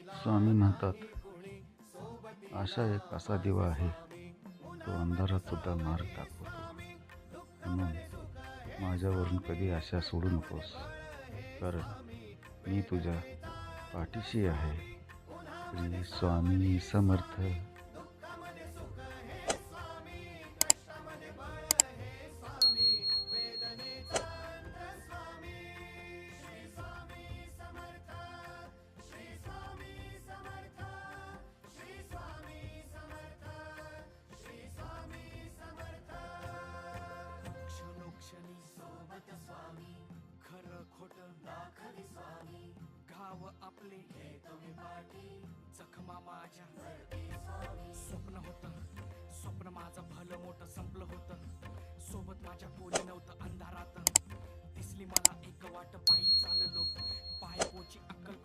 स्वामी म्हणतात, आशा एक असा दिवा आहे, तो अंधारात सुद्धा मार्ग दाखवतो. म्हणून माझ्यावरून कधी आशा सोडू नकोस, कारण मी तुझ्या पाठीशी आहे. श्री स्वामी समर्थ. क्षणोक्षणी सोबत स्वामी, खरं खोट दाखवी स्वामी, गाव आपले हे तुम्ही पाठी, जखमा माझ्या स्वप्न होतं, स्वप्न माझं भलं मोठं संपलं होतं, सोबत माझ्या कोणी नव्हतं अंधारात, दिसली मला एक वाट पायी चाललो, पाय पोची अक्कल